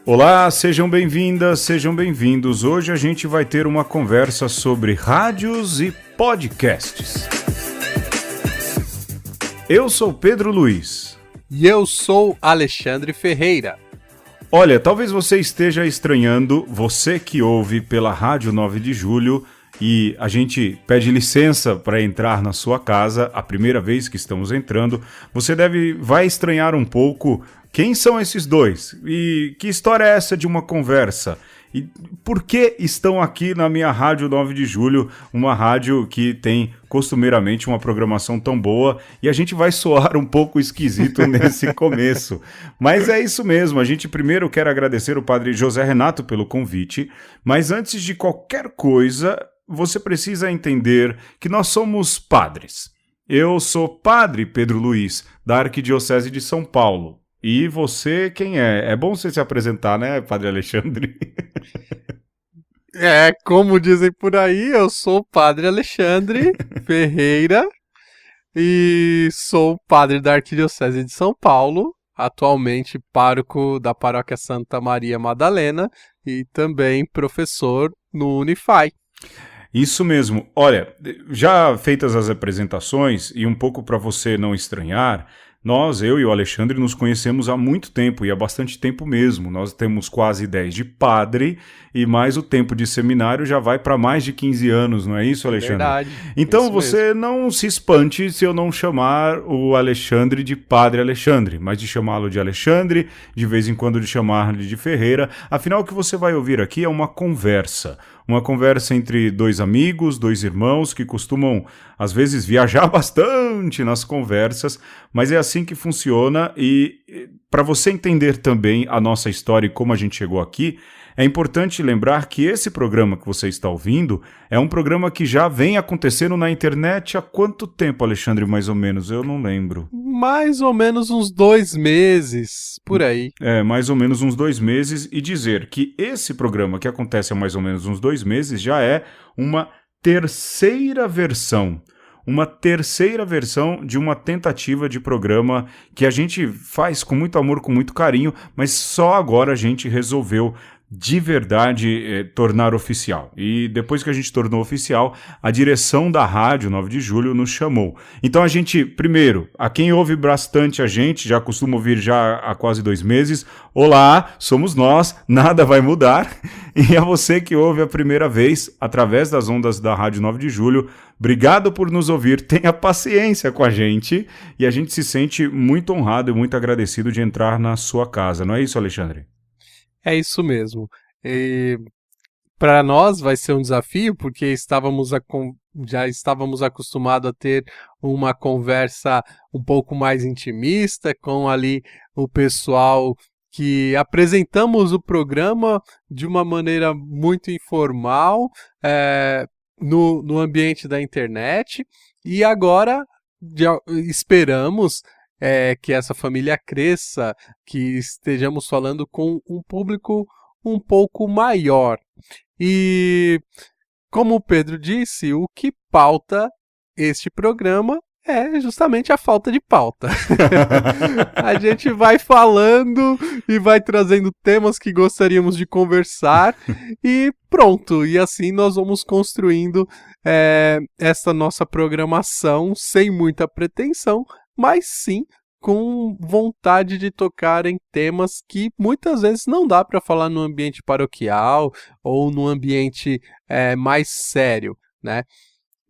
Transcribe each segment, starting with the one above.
Olá, sejam bem-vindas, sejam bem-vindos. Hoje a gente vai ter uma conversa sobre rádios e podcasts. Eu sou Pedro Luiz. E eu sou Alexandre Ferreira. Olha, talvez você esteja estranhando, você que ouve pela Rádio 9 de Julho, e a gente pede licença para entrar na sua casa, a primeira vez que estamos entrando. Você vai estranhar um pouco quem são esses dois e que história é essa de uma conversa. E por que estão aqui na minha Rádio 9 de Julho, uma rádio que tem costumeiramente uma programação tão boa, e a gente vai soar um pouco esquisito nesse começo. Mas é isso mesmo, a gente primeiro quer agradecer o padre José Renato pelo convite, mas antes de qualquer coisa, você precisa entender que nós somos padres. Eu sou padre Pedro Luiz, da Arquidiocese de São Paulo. E você, quem é? É bom você se apresentar, né, Padre Alexandre? Como dizem por aí, eu sou o Padre Alexandre Ferreira e sou padre da Arquidiocese de São Paulo, atualmente pároco da Paróquia Santa Maria Madalena e também professor no Unify. Isso mesmo. Olha, já feitas as apresentações e um pouco para você não estranhar, eu e o Alexandre nos conhecemos há muito tempo, e há bastante tempo mesmo. Nós temos quase 10 de padre e mais o tempo de seminário já vai para mais de 15 anos, não é isso, Alexandre? Verdade. Então isso você mesmo. não se espante se eu não chamar o Alexandre de Padre Alexandre, mas de chamá-lo de Alexandre, de vez em quando de chamar-lhe de Ferreira. Afinal, o que você vai ouvir aqui é uma conversa entre dois amigos, dois irmãos que costumam, às vezes, viajar bastante nas conversas, mas é assim que funciona. E para você entender também a nossa história e como a gente chegou aqui, é importante lembrar que esse programa que você está ouvindo é um programa que já vem acontecendo na internet há quanto tempo, Alexandre, mais ou menos? Eu não lembro. Mais ou menos uns 2 meses, por aí. Mais ou menos uns 2 meses, e dizer que esse programa que acontece há mais ou menos uns 2 meses já é uma terceira versão de uma tentativa de programa que a gente faz com muito amor, com muito carinho, mas só agora a gente resolveu de verdade tornar oficial. E depois que a gente tornou oficial, a direção da Rádio 9 de Julho nos chamou. Então a gente, primeiro, a quem ouve bastante a gente, já costuma ouvir já há quase 2 meses, olá, somos nós, nada vai mudar. E a você que ouve a primeira vez, através das ondas da Rádio 9 de Julho, obrigado por nos ouvir, tenha paciência com a gente, e a gente se sente muito honrado e muito agradecido de entrar na sua casa. Não é isso, Alexandre? É isso mesmo. Para nós vai ser um desafio, porque já estávamos acostumados a ter uma conversa um pouco mais intimista com ali o pessoal que apresentamos o programa de uma maneira muito informal no ambiente da internet, e agora esperamos que essa família cresça, que estejamos falando com um público um pouco maior. E, como o Pedro disse, o que pauta este programa é justamente a falta de pauta. A gente vai falando e vai trazendo temas que gostaríamos de conversar e pronto. E assim nós vamos construindo essa nossa programação sem muita pretensão, mas sim com vontade de tocar em temas que muitas vezes não dá para falar no ambiente paroquial ou no ambiente mais sério, né?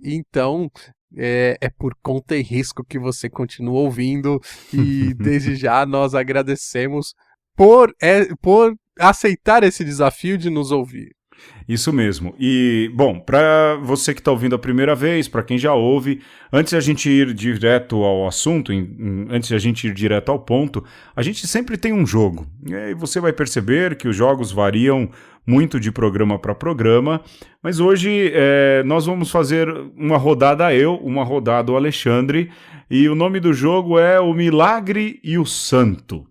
Então, é por conta e risco que você continua ouvindo, e desde já nós agradecemos por aceitar esse desafio de nos ouvir. Isso mesmo. E, bom, para você que está ouvindo a primeira vez, para quem já ouve, antes de a gente ir direto ao assunto, antes de a gente ir direto ao ponto, a gente sempre tem um jogo. E aí você vai perceber que os jogos variam muito de programa para programa, mas hoje nós vamos fazer uma rodada uma rodada o Alexandre, e o nome do jogo é O Milagre e o Santo.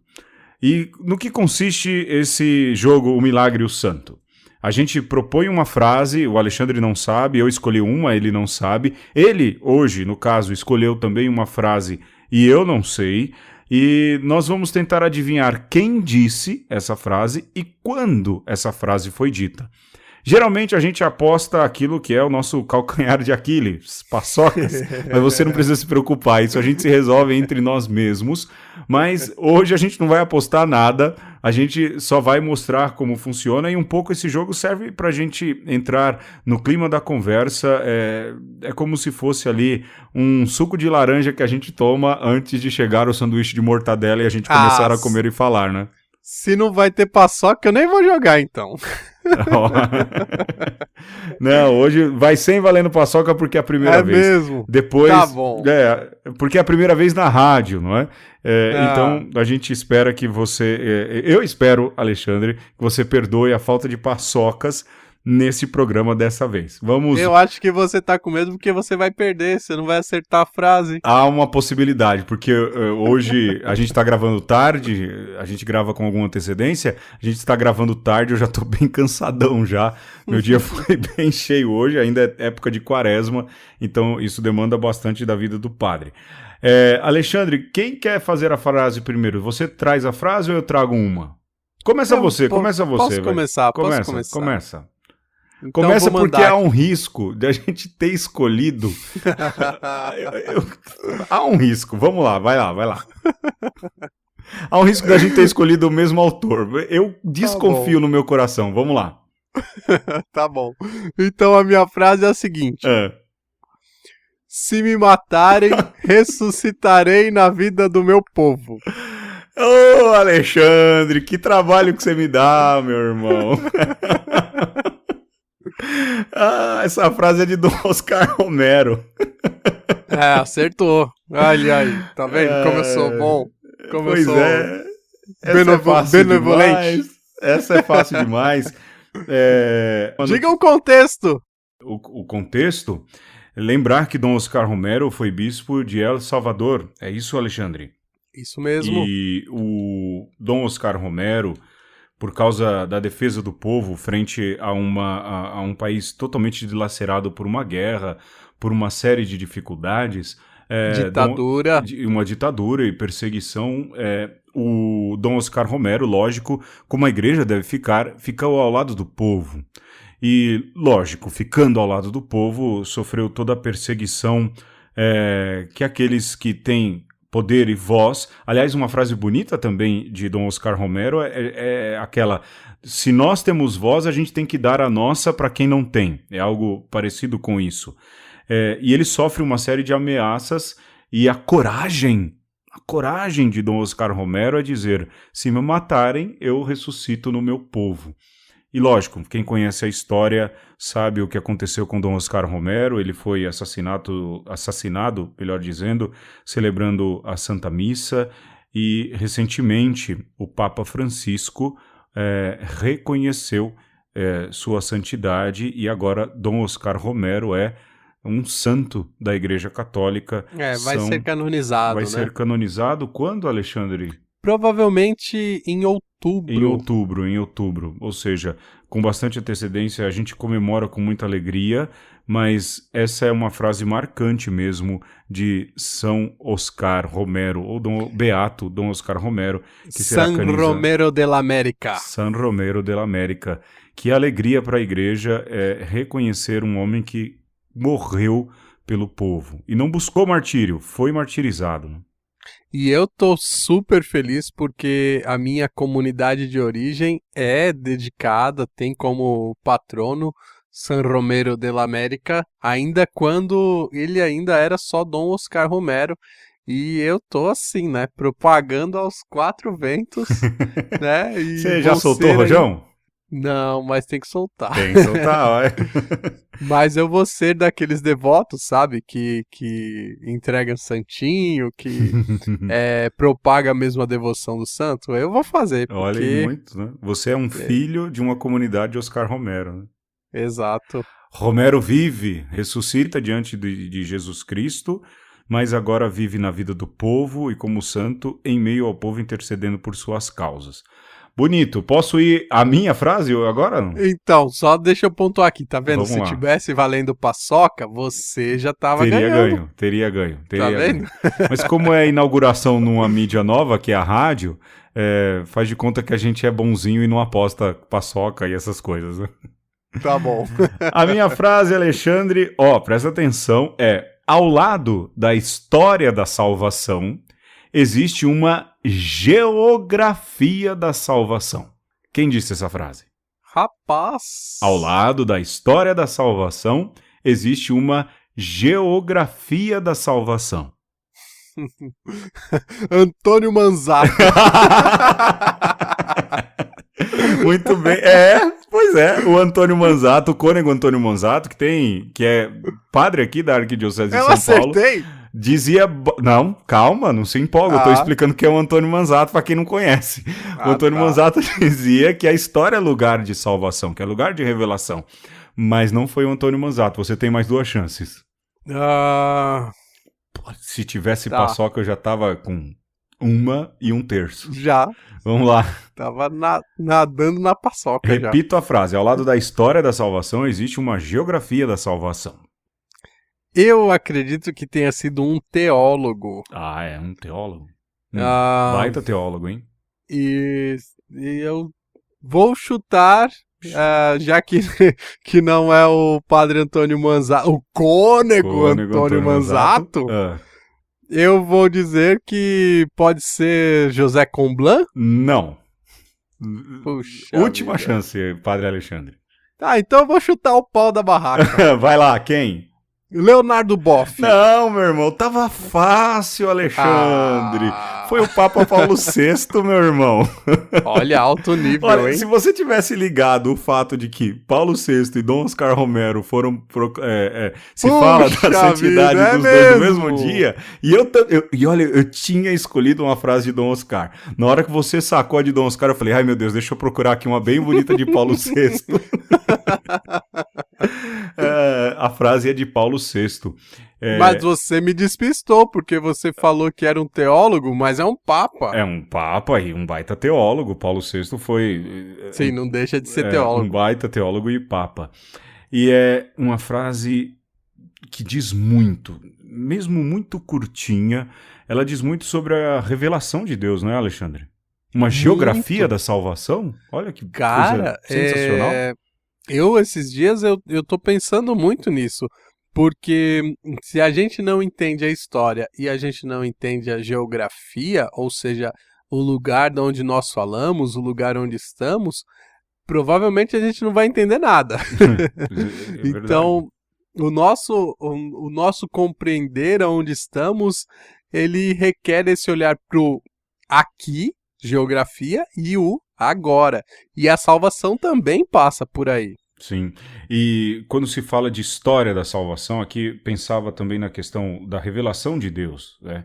E no que consiste esse jogo, O Milagre e o Santo? A gente propõe uma frase, o Alexandre não sabe, eu escolhi uma, ele não sabe. Ele, hoje, no caso, escolheu também uma frase e eu não sei. E nós vamos tentar adivinhar quem disse essa frase e quando essa frase foi dita. Geralmente a gente aposta aquilo que é o nosso calcanhar de Aquiles, paçocas, mas você não precisa se preocupar, isso a gente se resolve entre nós mesmos, mas hoje a gente não vai apostar nada, a gente só vai mostrar como funciona e um pouco esse jogo serve pra gente entrar no clima da conversa, é como se fosse ali um suco de laranja que a gente toma antes de chegar ao sanduíche de mortadela e a gente começar a comer e falar, né? Se não vai ter paçoca, eu nem vou jogar, então. Não, hoje vai sem valendo paçoca porque é a primeira vez. É mesmo? Depois, Tá bom. porque é a primeira vez na rádio, não é? Então, a gente espera que você... eu espero, Alexandre, que você perdoe a falta de paçocas nesse programa dessa vez. Vamos... Eu acho que você tá com medo porque você vai perder, você não vai acertar a frase. Há uma possibilidade, porque hoje a gente tá gravando tarde, a gente grava com alguma antecedência, a gente tá gravando tarde, eu já tô bem cansadão já, meu dia foi bem cheio hoje, ainda é época de quaresma, então isso demanda bastante da vida do padre. Alexandre, quem quer fazer a frase primeiro? Você traz a frase ou eu trago uma? Começa você. Posso começar, Começa. Então, começa porque há um risco de a gente ter escolhido. Há um risco. Vamos lá, vai lá. Há um risco da gente ter escolhido o mesmo autor. Eu desconfio no meu coração. Vamos lá. Tá bom. Então a minha frase é a seguinte. Se me matarem, ressuscitarei na vida do meu povo. Ô, Alexandre, que trabalho que você me dá, meu irmão. Essa frase é de Dom Oscar Romero. Acertou. Olha aí, tá vendo como eu sou bom? Como pois eu sou essa é fácil benevolente. Essa é fácil demais. Diga o contexto. O contexto? Lembrar que Dom Oscar Romero foi bispo de El Salvador. É isso, Alexandre? Isso mesmo. E o Dom Oscar Romero, por causa da defesa do povo frente a um país totalmente dilacerado por uma guerra, por uma série de dificuldades... ditadura. Uma ditadura e perseguição. O Dom Oscar Romero, lógico, como a igreja deve ficou ao lado do povo. E, lógico, ficando ao lado do povo, sofreu toda a perseguição que aqueles que têm poder e voz. Aliás, uma frase bonita também de Dom Oscar Romero é aquela: se nós temos voz, a gente tem que dar a nossa para quem não tem. É algo parecido com isso. E ele sofre uma série de ameaças e a coragem de Dom Oscar Romero é dizer: se me matarem, eu ressuscito no meu povo. E lógico, quem conhece a história sabe o que aconteceu com Dom Oscar Romero. Ele foi assassinado, melhor dizendo, celebrando a Santa Missa, e recentemente o Papa Francisco reconheceu sua santidade, e agora Dom Oscar Romero é um santo da Igreja Católica. Vai ser canonizado, Vai ser canonizado quando, Alexandre? Provavelmente em outubro. Em outubro. Ou seja, com bastante antecedência, a gente comemora com muita alegria, mas essa é uma frase marcante mesmo de São Oscar Romero, ou Beato Dom Oscar Romero, que será San Romero de la América. San Romero de la América. Que alegria para a Igreja reconhecer um homem que morreu pelo povo. E não buscou martírio, foi martirizado. E eu tô super feliz porque a minha comunidade de origem é dedicada, tem como patrono San Romero de la América, ainda quando ele ainda era só Dom Oscar Romero. E eu tô assim, né, propagando aos quatro ventos, né? E você já soltou o rojão? Não, mas tem que soltar. Tem que soltar, vai. Mas eu vou ser daqueles devotos, sabe? Que entregam santinho, que propaga mesmo a devoção do santo. Eu vou fazer, porque... Olha, muito, né? Você é um filho de uma comunidade de Oscar Romero, né? Exato. Romero vive, ressuscita diante de Jesus Cristo, mas agora vive na vida do povo e como santo em meio ao povo intercedendo por suas causas. Bonito. Posso ir a minha frase agora? Não? Então, só deixa eu pontuar aqui, tá vendo? Vamos Se lá. tivesse valendo paçoca, você já tava Teria ganhando. teria ganho. Tá vendo? Mas como é a inauguração numa mídia nova, que é a rádio, faz de conta que a gente é bonzinho e não aposta paçoca e essas coisas, né? Tá bom. A minha frase, Alexandre, presta atenção, ao lado da história da salvação, existe uma geografia da salvação. Quem disse essa frase? Rapaz. Ao lado da história da salvação, existe uma geografia da salvação. Antônio Manzato. Muito bem. Pois é, o Antônio Manzato, o cônego Antônio Manzato, que é padre aqui da Arquidiocese de Eu São Paulo. acertei. Dizia. Não, calma, não se empolga. Eu tô explicando que é o Antônio Manzato para quem não conhece. O Antônio Manzato dizia que a história é lugar de salvação, que é lugar de revelação. Mas não foi o Antônio Manzato. Você tem mais 2 chances. Se tivesse paçoca, eu já tava com 1 1/3. Já. Vamos lá. Tava nadando na paçoca. Repito a frase. Ao lado da história da salvação, existe uma geografia da salvação. Eu acredito que tenha sido um teólogo. É um teólogo? Baita teólogo, hein? E eu vou chutar, já que não é o padre Antônio Manzato, o cônego Antônio Manzato, eu vou dizer que pode ser José Comblan? Não. Puxa Última vida. chance, padre Alexandre. Tá, então eu vou chutar o pau da barraca. Vai lá, quem? Leonardo Boff. Não, meu irmão, tava fácil, Alexandre. Foi o Papa Paulo VI, meu irmão. Olha, alto nível, Olha, hein? se você tivesse ligado o fato de que Paulo VI e Dom Oscar Romero foram... fala da santidade dos dois no mesmo dia, e olha, eu tinha escolhido uma frase de Dom Oscar. Na hora que você sacou a de Dom Oscar, eu falei, ai meu Deus, deixa eu procurar aqui uma bem bonita de Paulo VI. A frase é de Paulo VI. Mas você me despistou, porque você falou que era um teólogo, mas é um papa. É um papa e um baita teólogo. Paulo VI foi... Sim, não deixa de ser teólogo. Um baita teólogo e papa. E é uma frase que diz muito, mesmo muito curtinha, ela diz muito sobre a revelação de Deus, não é, Alexandre? Uma geografia da salvação? Olha que coisa sensacional. Esses dias, eu tô pensando muito nisso. Porque se a gente não entende a história e a gente não entende a geografia, ou seja, o lugar de onde nós falamos, o lugar onde estamos, provavelmente a gente não vai entender nada. Então, o nosso compreender aonde estamos, ele requer esse olhar pro aqui, geografia, e o agora. E a salvação também passa por aí. Sim, e quando se fala de história da salvação, aqui pensava também na questão da revelação de Deus, né?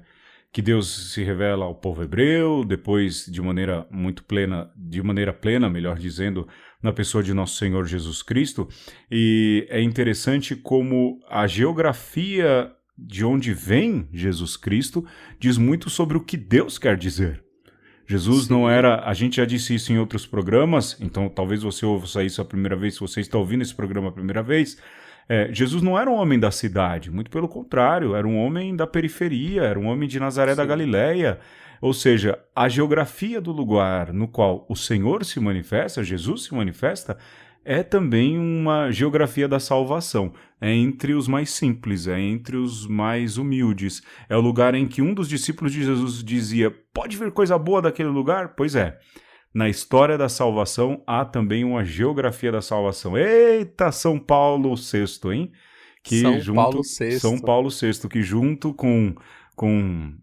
Que Deus se revela ao povo hebreu, depois de maneira plena, melhor dizendo, na pessoa de nosso Senhor Jesus Cristo, e é interessante como a geografia de onde vem Jesus Cristo diz muito sobre o que Deus quer dizer. Jesus não era, a gente já disse isso em outros programas, então talvez você ouça isso a primeira vez, se você está ouvindo esse programa a primeira vez, Jesus não era um homem da cidade, muito pelo contrário, era um homem da periferia, era um homem de Nazaré da Galileia, ou seja, a geografia do lugar no qual o Senhor se manifesta, Jesus se manifesta, é também uma geografia da salvação. É entre os mais simples, é entre os mais humildes. É o lugar em que um dos discípulos de Jesus dizia, pode vir coisa boa daquele lugar? Pois é. Na história da salvação, há também uma geografia da salvação. Eita, São Paulo VI, hein? São Paulo VI, que junto com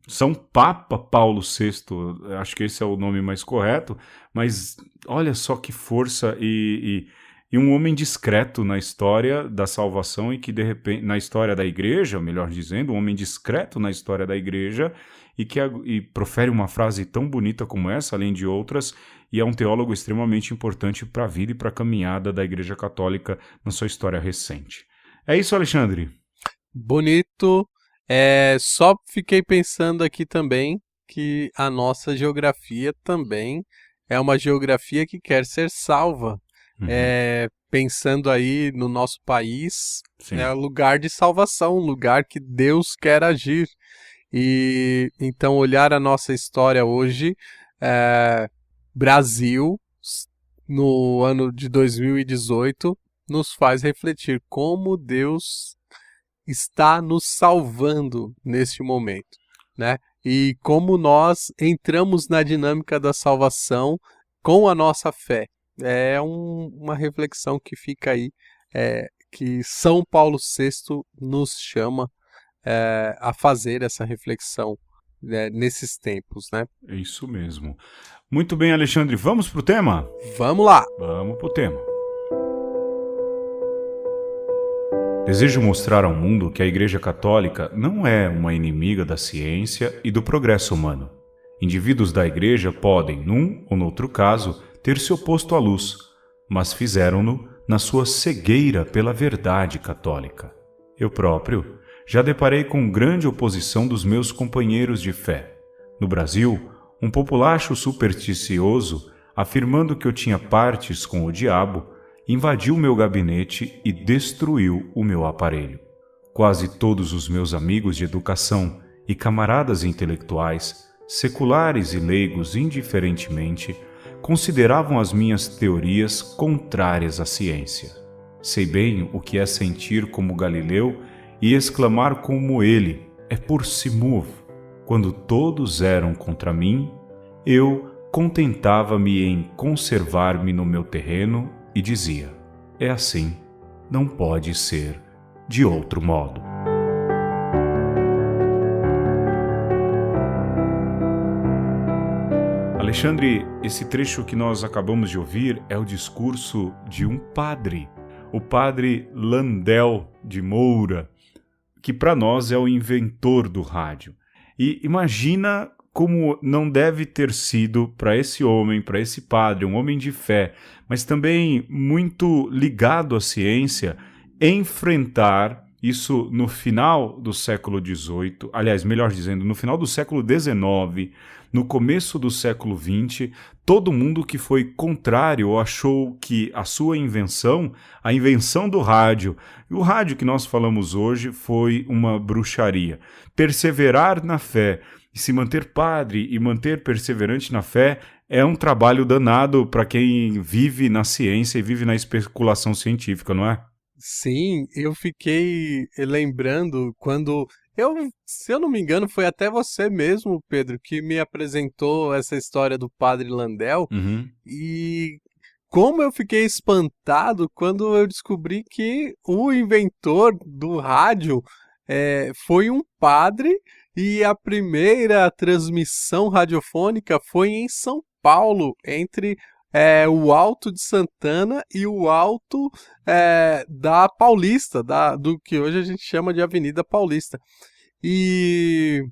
São Papa Paulo VI, acho que esse é o nome mais correto, mas olha só que força e um homem discreto na história da salvação e que, de repente, na história da igreja, melhor dizendo, um homem discreto na história da igreja e profere uma frase tão bonita como essa, além de outras, e é um teólogo extremamente importante para a vida e para a caminhada da Igreja Católica na sua história recente. É isso, Alexandre? Bonito. Só fiquei pensando aqui também que a nossa geografia também é uma geografia que quer ser salva. Uhum. Pensando aí no nosso país, Sim. é um lugar de salvação, um lugar que Deus quer agir. E então olhar a nossa história hoje, Brasil, no ano de 2018, nos faz refletir como Deus está nos salvando neste momento, né? E como nós entramos na dinâmica da salvação com a nossa fé. É uma reflexão que fica aí, que São Paulo VI nos chama a fazer essa reflexão, né, nesses tempos, né? É isso mesmo. Muito bem, Alexandre, vamos pro tema? Vamos lá! Vamos pro tema. Desejo mostrar ao mundo que a Igreja Católica não é uma inimiga da ciência e do progresso humano. Indivíduos da Igreja podem, num ou noutro caso, ter se oposto à luz, mas fizeram-no na sua cegueira pela verdade católica. Eu próprio já deparei com grande oposição dos meus companheiros de fé. No Brasil, um populacho supersticioso, afirmando que eu tinha partes com o diabo, invadiu meu gabinete e destruiu o meu aparelho. Quase todos os meus amigos de educação e camaradas intelectuais, seculares e leigos indiferentemente, consideravam as minhas teorias contrárias à ciência. Sei bem o que é sentir como Galileu e exclamar como ele, é por si move. Quando todos eram contra mim, eu contentava-me em conservar-me no meu terreno e dizia, é assim, não pode ser de outro modo. Alexandre, esse trecho que nós acabamos de ouvir é o discurso de um padre, o padre Landel de Moura, que para nós é o inventor do rádio. E imagina como não deve ter sido para esse homem, para esse padre, um homem de fé, mas também muito ligado à ciência, enfrentar isso no final do século XVIII, aliás, melhor dizendo, no final do século XIX, no começo do século XX, todo mundo que foi contrário ou achou que a sua invenção, a invenção do rádio, e o rádio que nós falamos hoje foi uma bruxaria. Perseverar na fé e se manter padre e manter perseverante na fé é um trabalho danado para quem vive na ciência e vive na especulação científica, não é? Sim, eu fiquei lembrando quando se eu não me engano, foi até você mesmo, Pedro, que me apresentou essa história do Padre Landel, Uhum. e como eu fiquei espantado quando eu descobri que o inventor do rádio foi um padre, e a primeira transmissão radiofônica foi em São Paulo, entre o Alto de Santana e o Alto da Paulista, do que hoje a gente chama de Avenida Paulista. E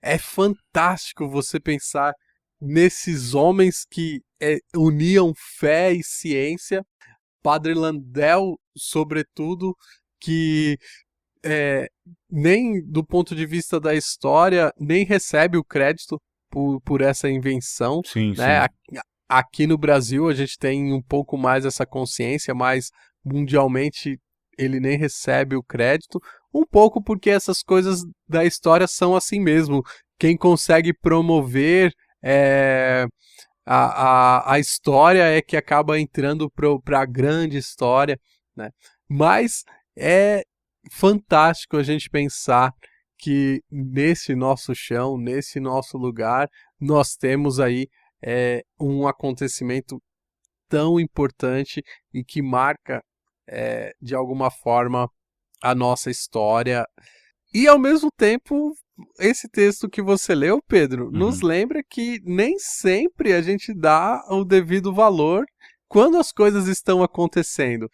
é fantástico você pensar nesses homens que uniam fé e ciência. Padre Landel, sobretudo, que nem do ponto de vista da história, nem recebe o crédito por essa invenção, Sim, né? sim. Aqui no Brasil a gente tem um pouco mais essa consciência, mas mundialmente ele nem recebe o crédito, um pouco porque essas coisas da história são assim mesmo. Quem consegue promover a história é que acaba entrando para a grande história, né? Mas é fantástico a gente pensar que nesse nosso chão, nesse nosso lugar, nós temos aí um acontecimento tão importante e que marca de alguma forma a nossa história. E ao mesmo tempo, esse texto que você leu, Pedro, nos lembra que nem sempre a gente dá o devido valor quando as coisas estão acontecendo.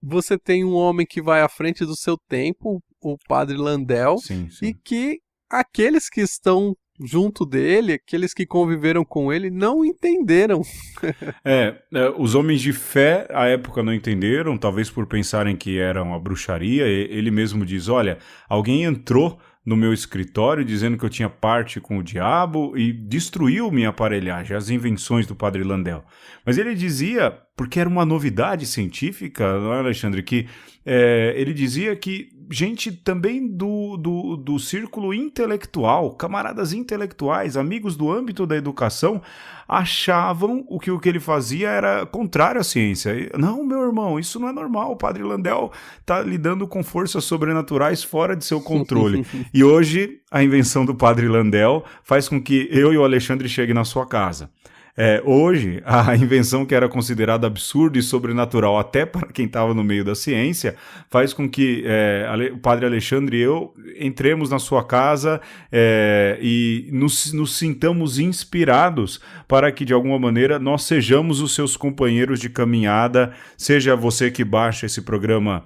Você tem um homem que vai à frente do seu tempo, o Padre Landel, Sim, sim. e que aqueles que estão junto dele, aqueles que conviveram com ele, não entenderam. Os homens de fé à época não entenderam, talvez por pensarem que era uma bruxaria. Ele mesmo diz, olha, alguém entrou no meu escritório dizendo que eu tinha parte com o diabo e destruiu minha aparelhagem, as invenções do Padre Landel. Mas ele dizia, porque era uma novidade científica, não é, Alexandre, que ele dizia que gente também do círculo intelectual, camaradas intelectuais, amigos do âmbito da educação, achavam que o que ele fazia era contrário à ciência. Não, meu irmão, isso não é normal. O Padre Landel está lidando com forças sobrenaturais fora de seu controle. E hoje, a invenção do Padre Landel faz com que eu e o Alexandre cheguem na sua casa. Hoje, a invenção que era considerada absurda e sobrenatural até para quem estava no meio da ciência, faz com que o Padre Alexandre e eu entremos na sua casa e nos sintamos inspirados para que, de alguma maneira, nós sejamos os seus companheiros de caminhada, seja você que baixa esse programa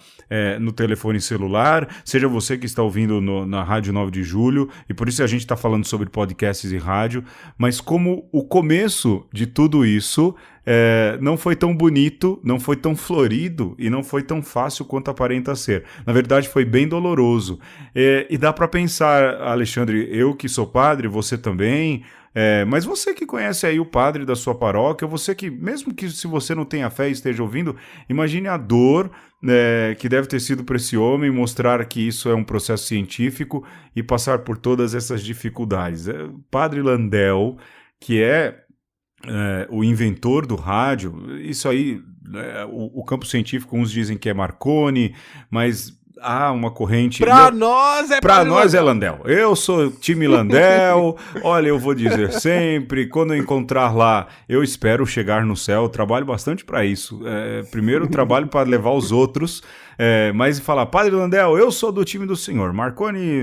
no telefone celular, seja você que está ouvindo na Rádio 9 de Julho, e por isso a gente está falando sobre podcasts e rádio, mas como o começo de tudo isso não foi tão bonito, não foi tão florido e não foi tão fácil quanto aparenta ser. Na verdade, foi bem doloroso. E dá para pensar, Alexandre, eu que sou padre, você também, mas você que conhece aí o padre da sua paróquia, você que, mesmo que se você não tenha fé e esteja ouvindo, imagine a dor que deve ter sido para esse homem mostrar que isso é um processo científico e passar por todas essas dificuldades. Padre Landel, que o inventor do rádio, isso aí, o campo científico, uns dizem que é Marconi, mas há uma corrente... Pra nós é Landel. Eu sou time Landel, olha, eu vou dizer sempre, quando eu encontrar lá, eu espero chegar no céu, eu trabalho bastante para isso. Primeiro eu trabalho para levar os outros, mas falar, Padre Landel, eu sou do time do senhor, Marconi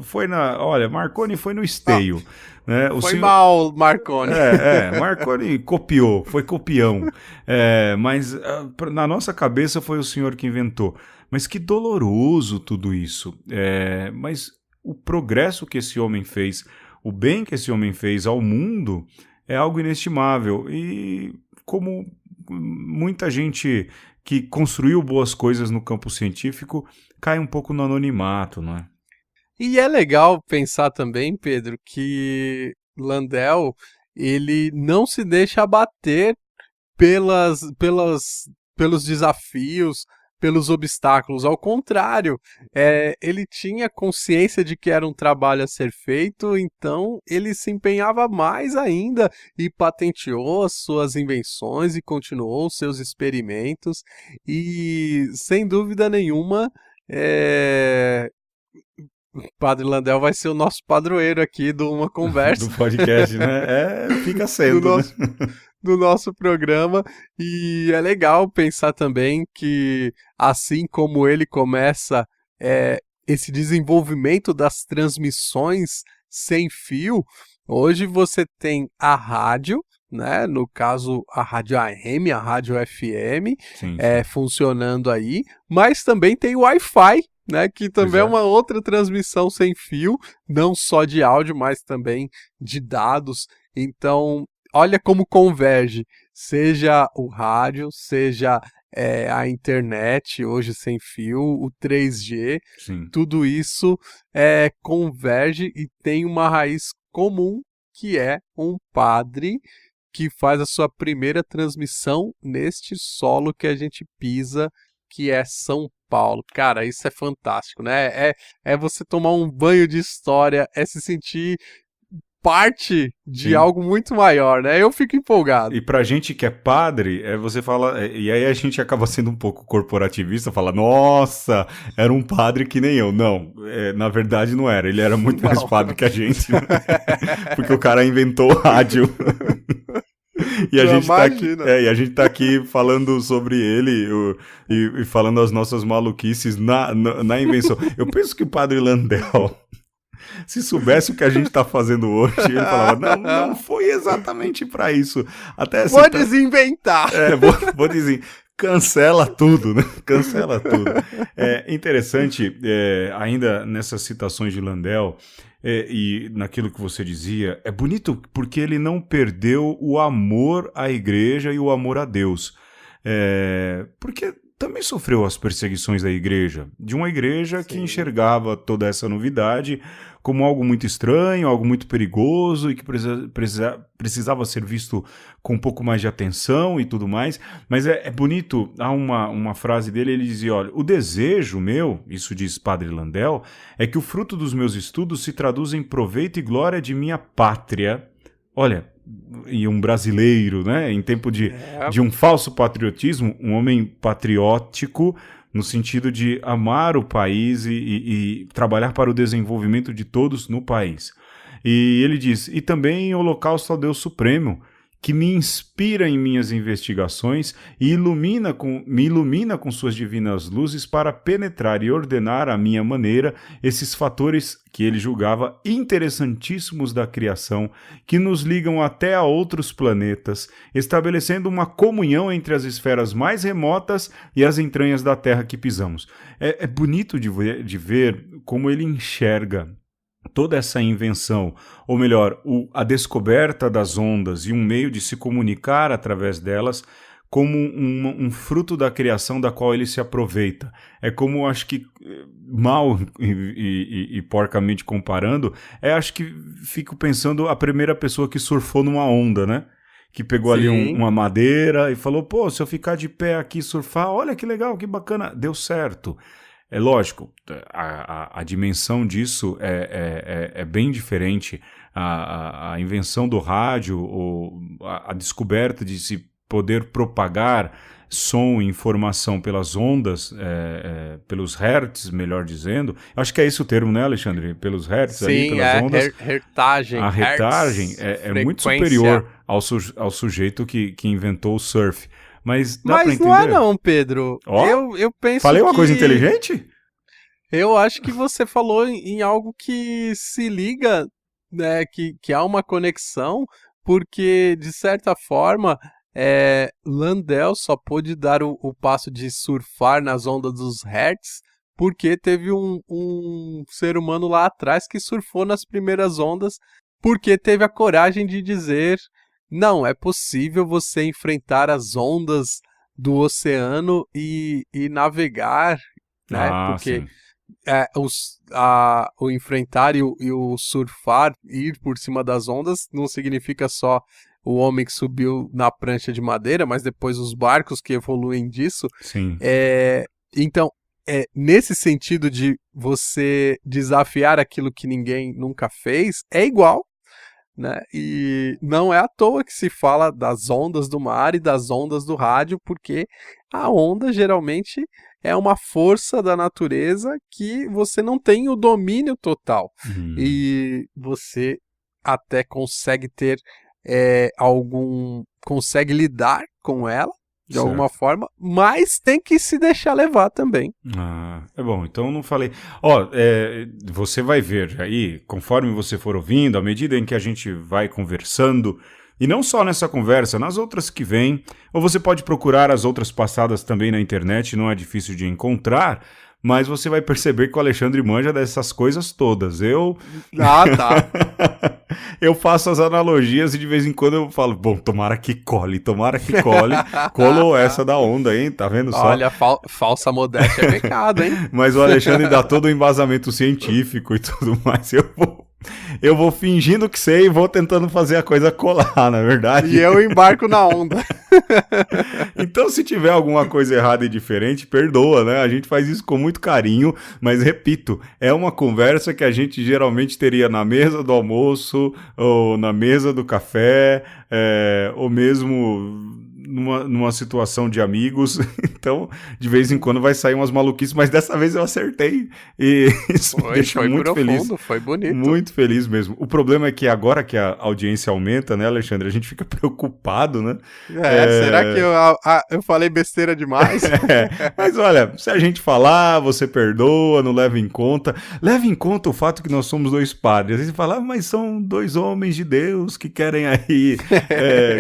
foi no esteio. Foi mal, Marconi. Marconi copiou, foi copião. Mas na nossa cabeça foi o senhor que inventou. Mas que doloroso tudo isso. Mas o progresso que esse homem fez, o bem que esse homem fez ao mundo, é algo inestimável. E como muita gente que construiu boas coisas no campo científico, cai um pouco no anonimato, não é? E é legal pensar também, Pedro, que Landel, ele não se deixa abater pelos desafios, pelos obstáculos. Ao contrário, ele tinha consciência de que era um trabalho a ser feito, então ele se empenhava mais ainda e patenteou as suas invenções e continuou os seus experimentos. E, sem dúvida nenhuma, o Padre Landel vai ser o nosso padroeiro aqui de uma conversa. Do podcast, né? Fica sendo, do nosso programa. E é legal pensar também que, assim como ele começa esse desenvolvimento das transmissões sem fio, hoje você tem a rádio, né? No caso, a rádio AM, a rádio FM, sim. Funcionando aí, mas também tem o Wi-Fi, né, que também é uma outra transmissão sem fio, não só de áudio, mas também de dados. Então, olha como converge, seja o rádio, seja a internet, hoje sem fio, o 3G, sim. Tudo isso converge e tem uma raiz comum, que é um padre que faz a sua primeira transmissão neste solo que a gente pisa, que é São Paulo. Cara, isso é fantástico, né? É você tomar um banho de história, é se sentir parte de Sim. algo muito maior, né? Eu fico empolgado. E pra gente que é padre, você fala, e aí a gente acaba sendo um pouco corporativista, fala, nossa, era um padre que nem eu. Não, na verdade não era, ele era muito mais padre que a gente, né? Porque o cara inventou o rádio. E a gente tá aqui falando sobre ele e falando as nossas maluquices na invenção. Eu penso que o Padre Landel, se soubesse o que a gente tá fazendo hoje, ele falava, não foi exatamente para isso. Até vou desinventar. Vou dizer, cancela tudo, né? Cancela tudo. É interessante, ainda nessas citações de Landel, e naquilo que você dizia, é bonito porque ele não perdeu o amor à igreja e o amor a Deus. Porque também sofreu as perseguições da igreja, de uma igreja que enxergava toda essa novidade como algo muito estranho, algo muito perigoso e que precisava ser visto com um pouco mais de atenção e tudo mais. Mas é bonito, há uma frase dele, ele dizia, olha, o desejo meu, isso diz Padre Landel, é que o fruto dos meus estudos se traduza em proveito e glória de minha pátria. Olha, e um brasileiro, né, em tempo de um falso patriotismo, um homem patriótico, no sentido de amar o país e trabalhar para o desenvolvimento de todos no país. E ele diz, e também em holocausto ao Deus Supremo, que me inspira em minhas investigações e me ilumina com suas divinas luzes para penetrar e ordenar à minha maneira esses fatores que ele julgava interessantíssimos da criação, que nos ligam até a outros planetas, estabelecendo uma comunhão entre as esferas mais remotas e as entranhas da Terra que pisamos. É bonito de ver como ele enxerga toda essa invenção, ou melhor, a descoberta das ondas e um meio de se comunicar através delas como um fruto da criação da qual ele se aproveita. É como, acho que, mal e porcamente comparando, acho que fico pensando a primeira pessoa que surfou numa onda, né? Que pegou ali uma madeira e falou, pô, se eu ficar de pé aqui e surfar, olha que legal, que bacana, deu certo. É lógico, a dimensão disso é bem diferente. A invenção do rádio, a descoberta de se poder propagar som e informação pelas ondas, pelos hertz, melhor dizendo. Acho que é esse o termo, né, Alexandre? Pelos hertz, sim, ali, pelas ondas. Hertagem. A hertagem é muito superior ao sujeito que inventou o surf. Mas dá pra entender? Não é não, Pedro. Eu penso Falei uma coisa inteligente? Eu acho que você falou em algo que se liga, né, que há uma conexão, porque, de certa forma, Landel só pôde dar o passo de surfar nas ondas dos hertz porque teve um ser humano lá atrás que surfou nas primeiras ondas, porque teve a coragem de dizer... Não, é possível você enfrentar as ondas do oceano e navegar, né? Porque o enfrentar e o surfar, ir por cima das ondas, não significa só o homem que subiu na prancha de madeira, mas depois os barcos que evoluem disso. Sim. Então, nesse sentido de você desafiar aquilo que ninguém nunca fez, é igual. Né? E não é à toa que se fala das ondas do mar e das ondas do rádio, porque a onda geralmente é uma força da natureza que você não tem o domínio total. E você até consegue ter consegue lidar com ela de alguma forma, mas tem que se deixar levar também. É bom, então não falei. Você vai ver aí, conforme você for ouvindo, à medida em que a gente vai conversando, e não só nessa conversa, nas outras que vêm, ou você pode procurar as outras passadas também na internet, não é difícil de encontrar, mas você vai perceber que o Alexandre manja dessas coisas todas. Tá. Eu faço as analogias e de vez em quando eu falo, bom, tomara que cole. Colou essa da onda, hein? Tá vendo só? Olha, falsa modéstia é pecado, hein? Mas o Alexandre dá todo o embasamento científico e tudo mais. Eu vou fingindo que sei e vou tentando fazer a coisa colar, na verdade. E eu embarco na onda. Então, se tiver alguma coisa errada e diferente, perdoa, né? A gente faz isso com muito carinho, mas repito, é uma conversa que a gente geralmente teria na mesa do almoço, ou na mesa do café, ou mesmo numa situação de amigos. Então, de vez em quando vai sair umas maluquices, mas dessa vez eu acertei e isso me deixa muito feliz. Foi bonito. Muito feliz mesmo. O problema é que agora que a audiência aumenta, né, Alexandre, a gente fica preocupado, né? Será que eu falei besteira demais? Mas olha, se a gente falar, você perdoa, não leva em conta. Leva em conta o fato que nós somos dois padres. Aí você fala, mas são dois homens de Deus que querem aí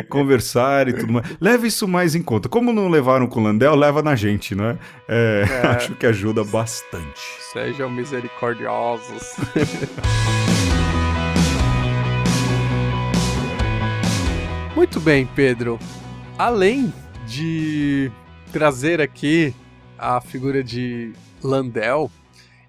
conversar e tudo mais. Leva isso mais em conta. Como não levaram com o Landel, leva na gente, né? Acho que ajuda bastante. Sejam misericordiosos. Muito bem, Pedro. Além de trazer aqui a figura de Landel,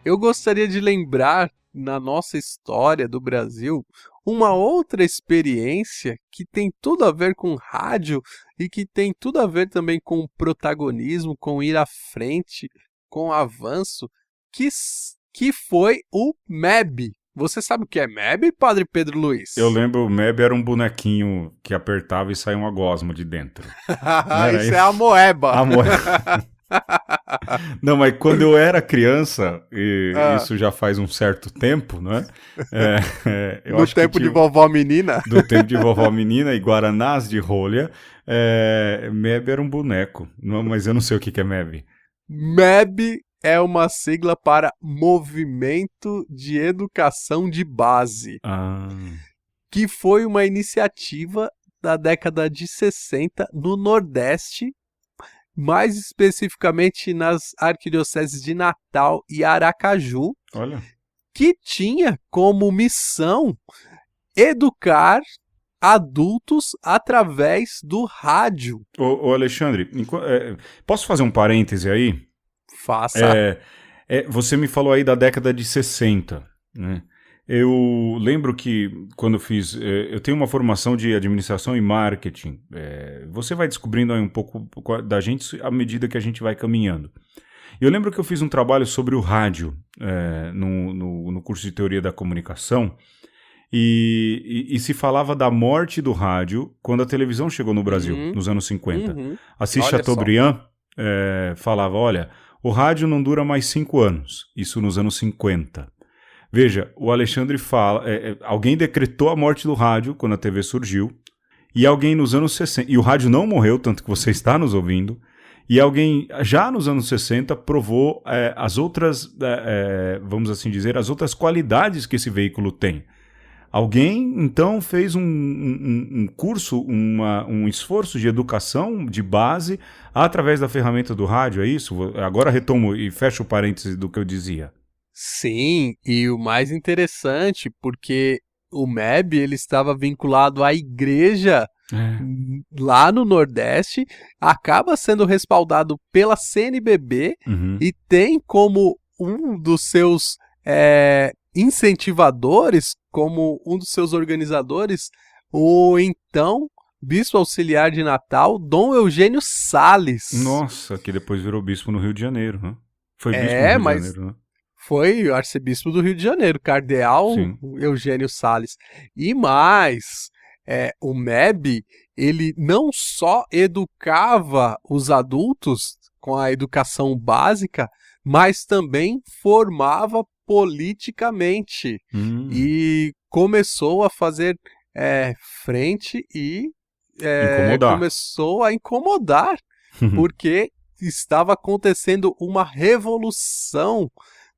eu gostaria de lembrar, na nossa história do Brasil, uma outra experiência que tem tudo a ver com rádio e que tem tudo a ver também com protagonismo, com ir à frente, com avanço, que foi o MEB. Você sabe o que é MEB, Padre Pedro Luiz? Eu lembro, o MEB era um bonequinho que apertava e saía uma gosma de dentro. Isso é a moeba. A moeba. Não, mas quando eu era criança, e isso já faz um certo tempo, não é? Eu do acho tempo que de vovó menina? Do tempo de vovó menina e guaranás de rolha, MEB era um boneco, mas eu não sei o que é MEB. MEB é uma sigla para Movimento de Educação de Base, que foi uma iniciativa da década de 60 no Nordeste, mais especificamente nas arquidioceses de Natal e Aracaju, Olha. que tinha como missão educar adultos através do rádio. Ô Alexandre, posso fazer um parêntese aí? Faça. Você me falou aí da década de 60, né? Eu lembro que quando eu fiz... eu tenho uma formação de administração e marketing. Você vai descobrindo aí um pouco da gente à medida que a gente vai caminhando. Eu lembro que eu fiz um trabalho sobre o rádio no curso de teoria da comunicação e se falava da morte do rádio quando a televisão chegou no Brasil, nos anos 50. Assis Chateaubriand falava, olha, o rádio não dura mais 5 anos, isso nos anos 50. Veja, o Alexandre fala, alguém decretou a morte do rádio quando a TV surgiu, e alguém nos anos 60, e o rádio não morreu, tanto que você está nos ouvindo, e alguém já nos anos 60 provou as outras, vamos assim dizer, as outras qualidades que esse veículo tem. Alguém, então, fez um curso, um esforço de educação de base através da ferramenta do rádio, é isso? Agora retomo e fecho o parêntese do que eu dizia. Sim, e o mais interessante, porque o MEB ele estava vinculado à igreja lá no Nordeste, acaba sendo respaldado pela CNBB e tem como um dos seus incentivadores, como um dos seus organizadores, o então bispo auxiliar de Natal, Dom Eugênio Salles. Nossa, que depois virou bispo no Rio de Janeiro, né? Foi bispo no Rio de Janeiro, né? Foi arcebispo do Rio de Janeiro, cardeal Sim. Eugênio Salles. E mais, o MEB, ele não só educava os adultos com a educação básica, mas também formava politicamente. E começou a fazer frente e começou a incomodar, porque estava acontecendo uma revolução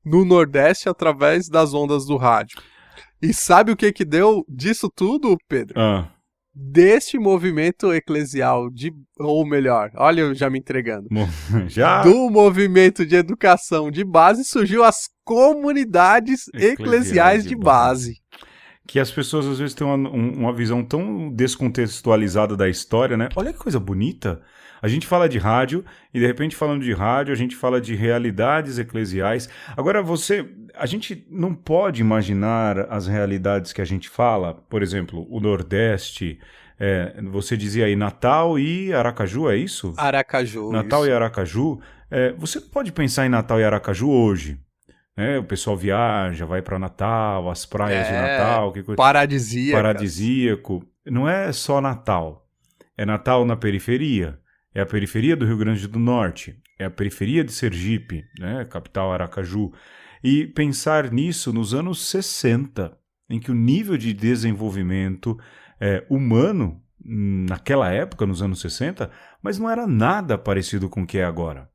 no Nordeste através das ondas do rádio. E sabe o que deu disso tudo, Pedro? Deste movimento eclesial, ou melhor, olha eu já me entregando. Do movimento de educação de base surgiu as comunidades eclesiais de base. Que as pessoas às vezes têm uma visão tão descontextualizada da história, né? Olha que coisa bonita. A gente fala de rádio e de repente falando de rádio a gente fala de realidades eclesiais. Agora a gente não pode imaginar as realidades que a gente fala, por exemplo, o Nordeste, você dizia aí Natal e Aracaju, é isso? Aracaju. Natal isso. e Aracaju. Você não pode pensar em Natal e Aracaju hoje. O pessoal viaja, vai para Natal, as praias de Natal, que coisa paradisíaco. Não é só Natal. É Natal na periferia. É a periferia do Rio Grande do Norte. É a periferia de Sergipe, né? Capital Aracaju. E pensar nisso nos anos 60, em que o nível de desenvolvimento humano, naquela época, nos anos 60, mas não era nada parecido com o que é agora.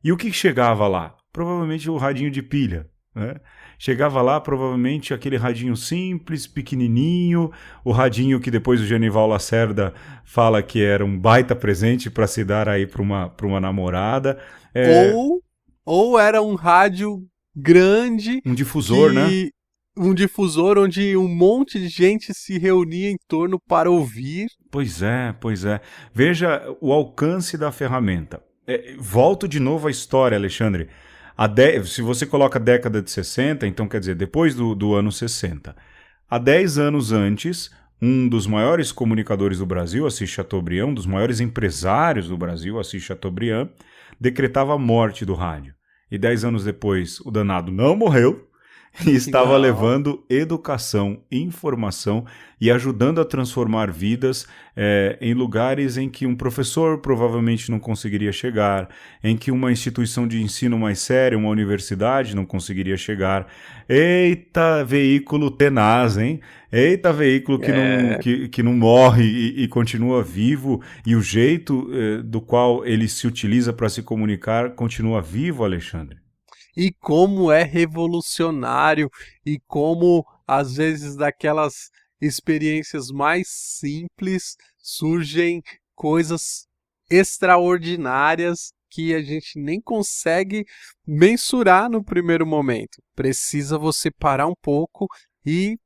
E o que chegava lá? Provavelmente o radinho de pilha, né? Chegava lá provavelmente aquele radinho simples, pequenininho, o radinho que depois o Genival Lacerda fala que era um baita presente para se dar aí para uma namorada. Ou era um rádio grande. Um difusor, né? Um difusor onde um monte de gente se reunia em torno para ouvir. Pois é. Veja o alcance da ferramenta. volto de novo à história, Alexandre. Se você coloca a década de 60, então quer dizer, depois do ano 60. Há 10 anos antes, um dos maiores comunicadores do Brasil, Assis Chateaubriand, um dos maiores empresários do Brasil, Assis Chateaubriand, decretava a morte do rádio. E 10 anos depois, o danado não morreu e estava levando educação, informação e ajudando a transformar vidas em lugares em que um professor provavelmente não conseguiria chegar, em que uma instituição de ensino mais séria, uma universidade, não conseguiria chegar. Eita, veículo tenaz, hein? Eita, veículo que não morre e continua vivo, e o jeito do qual ele se utiliza para se comunicar continua vivo, Alexandre. E como é revolucionário, e como, às vezes, daquelas experiências mais simples surgem coisas extraordinárias que a gente nem consegue mensurar no primeiro momento. Precisa você parar um pouco e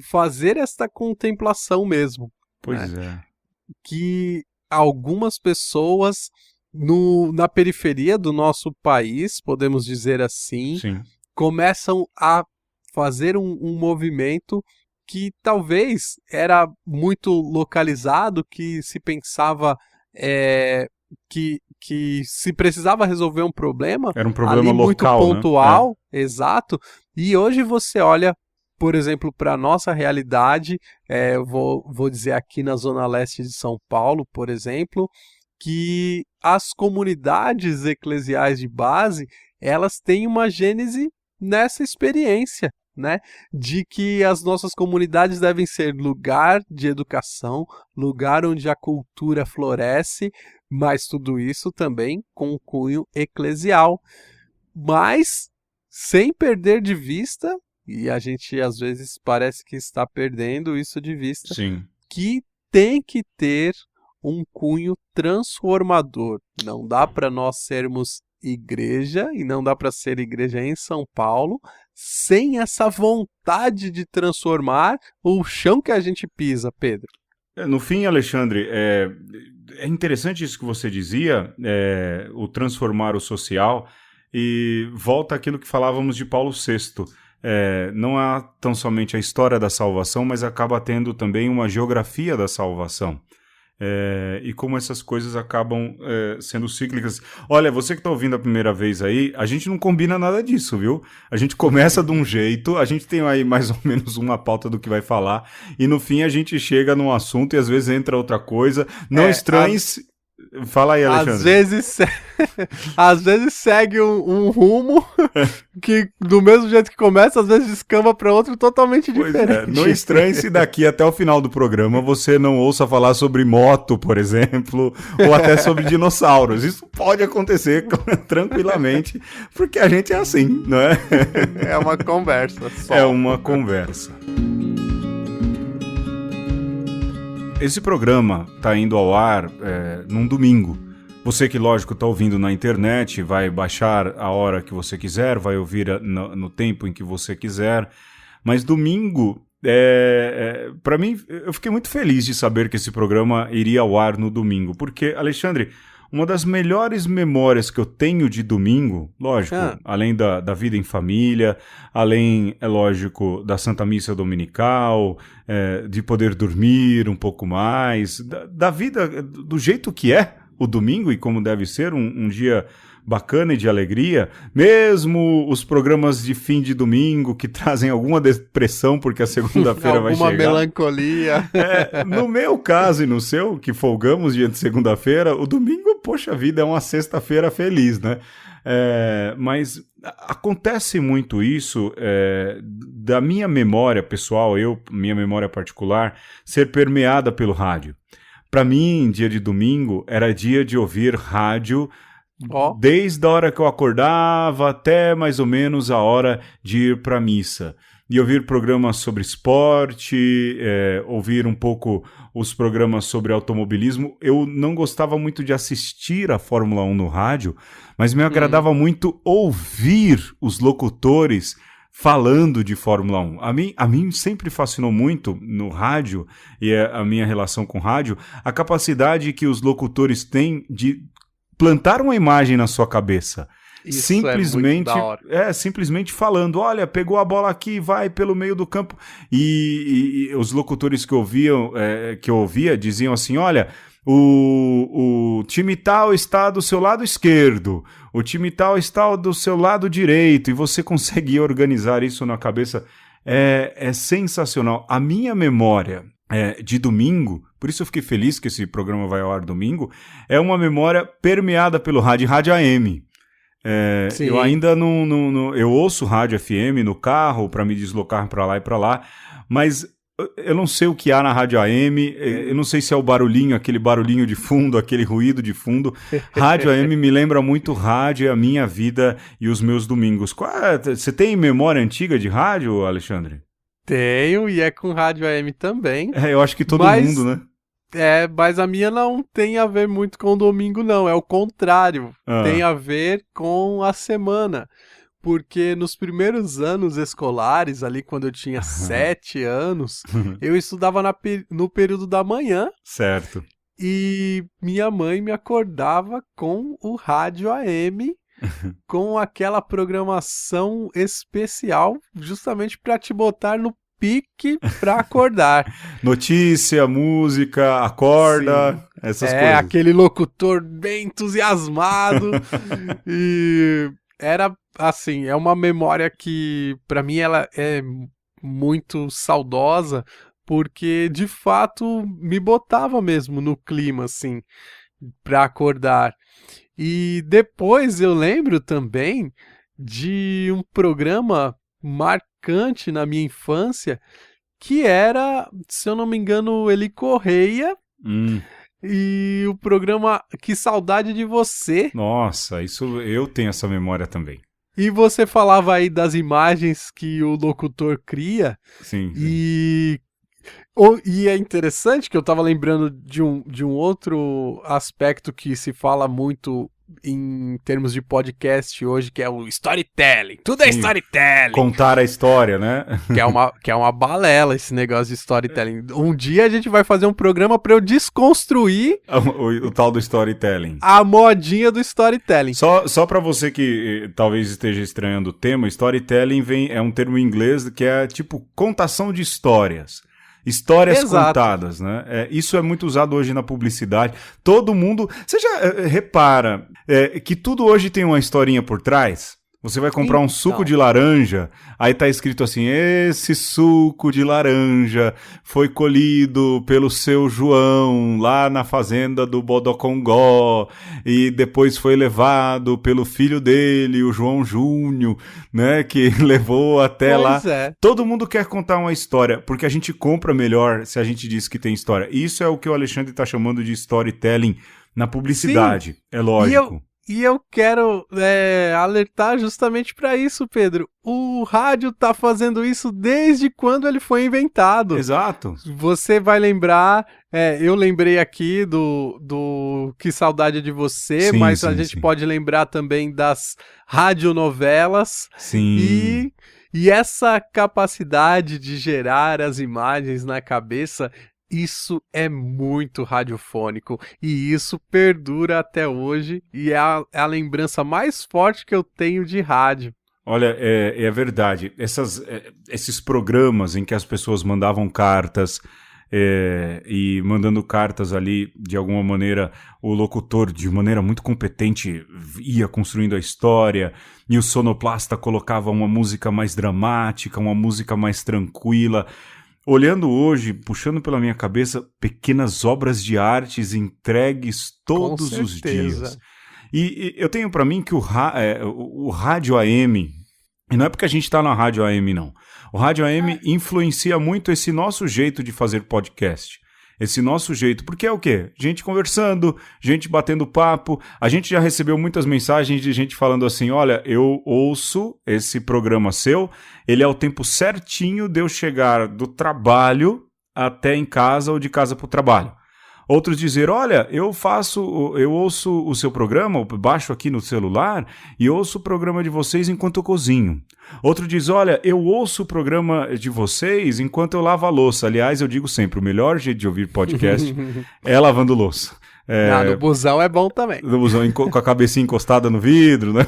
fazer esta contemplação mesmo. Pois né? Que algumas pessoas na periferia do nosso país, podemos dizer assim, Sim. começam a fazer um movimento que talvez era muito localizado, que se pensava que se precisava resolver um problema, era um problema ali local, muito pontual, né? Exato, e hoje você olha, por exemplo, para a nossa realidade, eu vou dizer aqui na Zona Leste de São Paulo, por exemplo, que as comunidades eclesiais de base, elas têm uma gênese nessa experiência, né? De que as nossas comunidades devem ser lugar de educação, lugar onde a cultura floresce, mas tudo isso também com cunho eclesial. Mas sem perder de vista, e a gente às vezes parece que está perdendo isso de vista, Sim. que tem que ter um cunho transformador. Não dá para nós sermos igreja, e não dá para ser igreja em São Paulo, sem essa vontade de transformar o chão que a gente pisa, Pedro. No fim, Alexandre, é interessante isso que você dizia, o transformar o social, e volta àquilo que falávamos de Paulo VI. Não há tão somente a história da salvação, mas acaba tendo também uma geografia da salvação. E como essas coisas acabam sendo cíclicas. Olha, você que está ouvindo a primeira vez aí, a gente não combina nada disso, viu? A gente começa de um jeito, a gente tem aí mais ou menos uma pauta do que vai falar, e no fim a gente chega num assunto e às vezes entra outra coisa. Não estranhe... Fala aí, Alexandre. Às vezes segue um rumo que, do mesmo jeito que começa, às vezes descamba para outro totalmente diferente. Não estranhe se daqui até o final do programa você não ouça falar sobre moto, por exemplo, ou até sobre dinossauros. Isso pode acontecer tranquilamente, porque a gente é assim, não é? É uma conversa só. É uma conversa. Esse programa está indo ao ar num domingo. Você que, lógico, está ouvindo na internet, vai baixar a hora que você quiser, vai ouvir no tempo em que você quiser. Mas domingo, para mim, eu fiquei muito feliz de saber que esse programa iria ao ar no domingo. Porque, Alexandre, uma das melhores memórias que eu tenho de domingo, lógico, além da vida em família, além, é lógico, da Santa Missa Dominical, de poder dormir um pouco mais, da vida do jeito que é o domingo e como deve ser um dia bacana e de alegria, mesmo os programas de fim de domingo que trazem alguma depressão porque a segunda-feira vai chegar. Alguma melancolia. No meu caso e no seu, que folgamos dia de segunda-feira, o domingo, poxa vida, é uma sexta-feira feliz, né? Mas acontece muito isso da minha memória pessoal, minha memória particular, ser permeada pelo rádio. Para mim, dia de domingo, era dia de ouvir rádio desde a hora que eu acordava até mais ou menos a hora de ir para a missa. E ouvir programas sobre esporte, ouvir um pouco os programas sobre automobilismo. Eu não gostava muito de assistir a Fórmula 1 no rádio, mas me agradava muito ouvir os locutores falando de Fórmula 1. A mim sempre fascinou muito no rádio, e a minha relação com rádio, a capacidade que os locutores têm de plantaram uma imagem na sua cabeça. Isso Simplesmente, é muito da hora. Simplesmente falando, olha, pegou a bola aqui, vai pelo meio do campo. E os locutores que eu ouvia diziam assim, olha, o time tal está do seu lado esquerdo, o time tal está do seu lado direito, e você consegue organizar isso na cabeça. É sensacional. A minha memória de domingo, por isso eu fiquei feliz que esse programa vai ao ar domingo, é uma memória permeada pelo rádio AM. Eu ainda não eu ouço rádio FM no carro para me deslocar para lá e para lá, mas eu não sei o que há na rádio AM, eu não sei se é o barulhinho, aquele barulhinho de fundo, aquele ruído de fundo. Rádio AM me lembra muito rádio, a minha vida e os meus domingos. Você tem memória antiga de rádio, Alexandre? Tenho, e é com rádio AM também. Eu acho que todo mundo, né? Mas a minha não tem a ver muito com o domingo, não. É o contrário. Tem a ver com a semana. Porque nos primeiros anos escolares, ali quando eu tinha 7 anos, eu estudava no período da manhã. Certo. E minha mãe me acordava com o rádio AM, com aquela programação especial, justamente para te botar no pique para acordar. Notícia, música, acorda, sim, essas coisas. Aquele locutor bem entusiasmado. E era assim, é uma memória que para mim ela é muito saudosa, porque de fato me botava mesmo no clima assim para acordar. E depois eu lembro também de um programa marcante na minha infância, que era, se eu não me engano, Eli Correia, e o programa Que Saudade de Você. Nossa, isso eu tenho essa memória também. E você falava aí das imagens que o locutor cria. Sim. E é interessante que eu estava lembrando de um outro aspecto que se fala muito em termos de podcast hoje, que é o storytelling. Tudo é storytelling. Contar a história, né? Que é uma balela esse negócio de storytelling. Um dia a gente vai fazer um programa para eu desconstruir o tal do storytelling. A modinha do storytelling. Só para você que talvez esteja estranhando o tema, storytelling é um termo em inglês que é tipo contação de histórias. Histórias contadas, né? Isso é muito usado hoje na publicidade. Todo mundo... Você já repara que tudo hoje tem uma historinha por trás? Você vai comprar um suco de laranja, aí tá escrito assim, esse suco de laranja foi colhido pelo seu João lá na fazenda do Bodocongó e depois foi levado pelo filho dele, o João Júnior, né, que levou até lá. Todo mundo quer contar uma história, porque a gente compra melhor se a gente diz que tem história. Isso é o que o Alexandre tá chamando de storytelling na publicidade, sim, é lógico. E eu quero alertar justamente para isso, Pedro. O rádio tá fazendo isso desde quando ele foi inventado. Exato. Você vai lembrar, eu lembrei aqui do Que Saudade de Você, sim, mas sim, a gente pode lembrar também das radionovelas. Sim. E essa capacidade de gerar as imagens na cabeça... Isso é muito radiofônico e isso perdura até hoje e é a lembrança mais forte que eu tenho de rádio. Olha, é verdade. Esses programas em que as pessoas mandavam cartas e mandando cartas ali, de alguma maneira, o locutor, de maneira muito competente, ia construindo a história e o sonoplasta colocava uma música mais dramática, uma música mais tranquila. Olhando hoje, puxando pela minha cabeça, pequenas obras de artes entregues todos os dias. E eu tenho para mim que o rádio AM, e não é porque a gente está na rádio AM, não. O rádio AM influencia muito esse nosso jeito de fazer podcast. Esse nosso jeito, porque é o quê? Gente conversando, gente batendo papo. A gente já recebeu muitas mensagens de gente falando assim, olha, eu ouço esse programa seu, ele é o tempo certinho de eu chegar do trabalho até em casa ou de casa para o trabalho. Outros dizer, olha, eu ouço o seu programa, eu baixo aqui no celular e ouço o programa de vocês enquanto eu cozinho. Outro diz, olha, eu ouço o programa de vocês enquanto eu lavo a louça. Aliás, eu digo sempre, o melhor jeito de ouvir podcast é lavando louça. No busão é bom também. No busão com a cabecinha encostada no vidro, né?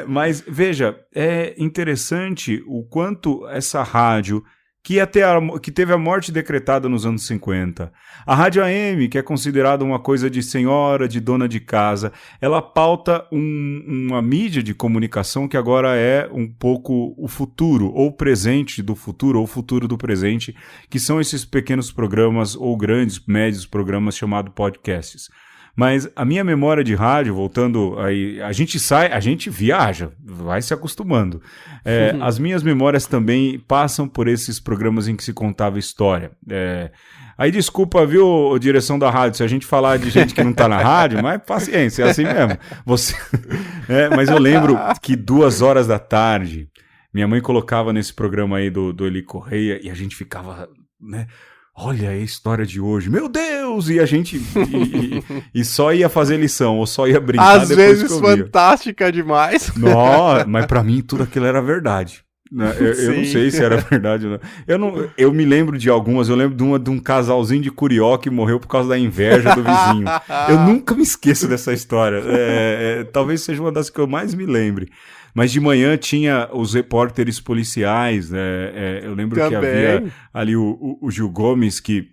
Mas veja, é interessante o quanto essa rádio, que teve a morte decretada nos anos 50. A rádio AM, que é considerada uma coisa de senhora, de dona de casa, ela pauta uma mídia de comunicação que agora é um pouco o futuro, ou o presente do futuro, ou o futuro do presente, que são esses pequenos programas, ou grandes, médios programas chamados podcasts. Mas a minha memória de rádio, voltando aí, a gente viaja, vai se acostumando. As minhas memórias também passam por esses programas em que se contava história. Aí desculpa, viu, direção da rádio, se a gente falar de gente que não tá na rádio, mas paciência, é assim mesmo. Mas eu lembro que 2h da tarde, minha mãe colocava nesse programa aí do Eli Correia e a gente ficava, né? Olha a história de hoje, meu Deus! E a gente e só ia fazer lição, ou só ia brincar às depois vezes que eu via. Fantástica demais. Nossa, mas pra mim tudo aquilo era verdade. Eu não sei se era verdade ou não. Eu me lembro de algumas, eu lembro de um casalzinho de Curió que morreu por causa da inveja do vizinho. Eu nunca me esqueço dessa história. Talvez seja uma das que eu mais me lembre. Mas de manhã tinha os repórteres policiais, né? Eu lembro Também. que havia ali o Gil Gomes, que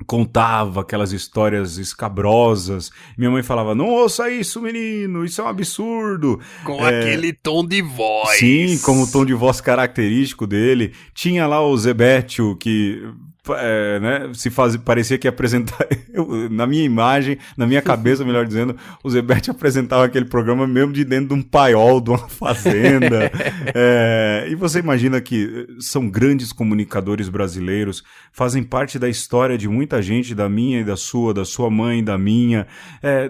contava aquelas histórias escabrosas. Minha mãe falava, não ouça isso, menino, isso é um absurdo. Com aquele tom de voz. Sim, com o tom de voz característico dele. Tinha lá o Zebétio, que... né, parecia que ia apresentar na minha imagem, na minha cabeça, melhor dizendo, o Zebete apresentava aquele programa mesmo de dentro de um paiol, de uma fazenda. E você imagina que são grandes comunicadores brasileiros, fazem parte da história de muita gente, da minha e da sua mãe, da minha,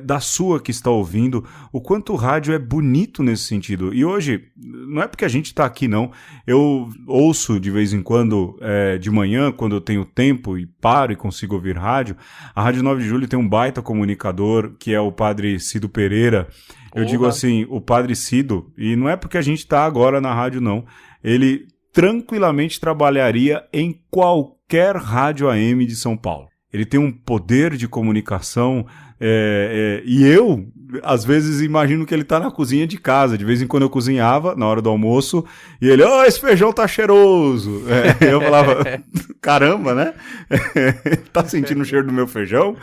da sua que está ouvindo, o quanto o rádio é bonito nesse sentido. E hoje, não é porque a gente está aqui, não. Eu ouço de vez em quando, de manhã, quando eu tenho tempo e paro e consigo ouvir rádio. A Rádio 9 de Julho tem um baita comunicador, que é o Padre Cido Pereira. Eu digo assim, o Padre Cido, e não é porque a gente está agora na rádio, não. Ele tranquilamente trabalharia em qualquer rádio AM de São Paulo. Ele tem um poder de comunicação, e eu, às vezes, imagino que ele tá na cozinha de casa. De vez em quando eu cozinhava, na hora do almoço, e ele, esse feijão tá cheiroso. Eu falava, caramba, né? Tá sentindo o cheiro do meu feijão?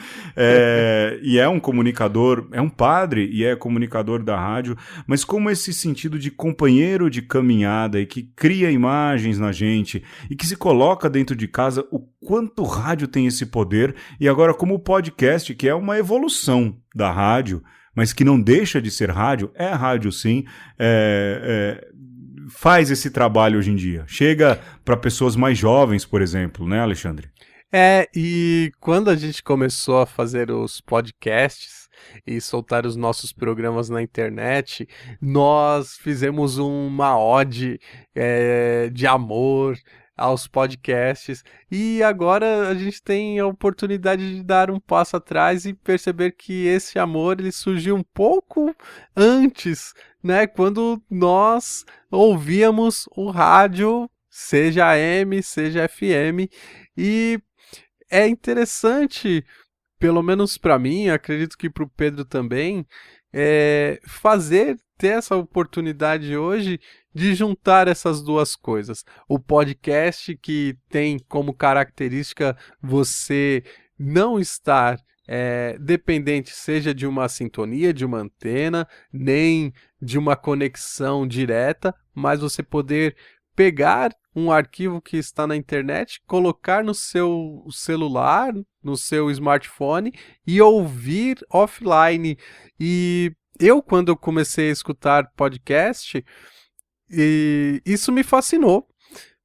E é um comunicador, é um padre e é comunicador da rádio, mas como esse sentido de companheiro de caminhada e que cria imagens na gente e que se coloca dentro de casa, o quanto o rádio tem esse poder, e agora como o podcast, que é uma evolução da rádio, mas que não deixa de ser rádio, é rádio sim, faz esse trabalho hoje em dia. Chega para pessoas mais jovens, por exemplo, né, Alexandre? E quando a gente começou a fazer os podcasts e soltar os nossos programas na internet, nós fizemos uma ode de amor aos podcasts, e agora a gente tem a oportunidade de dar um passo atrás e perceber que esse amor ele surgiu um pouco antes, né, quando nós ouvíamos o rádio, seja AM, seja FM, e é interessante, pelo menos para mim, acredito que para o Pedro também, ter essa oportunidade hoje de juntar essas duas coisas. O podcast, que tem como característica você não estar dependente, seja de uma sintonia, de uma antena, nem de uma conexão direta, mas você poder pegar um arquivo que está na internet, colocar no seu celular, no seu smartphone e ouvir offline. E quando eu comecei a escutar podcast, isso me fascinou,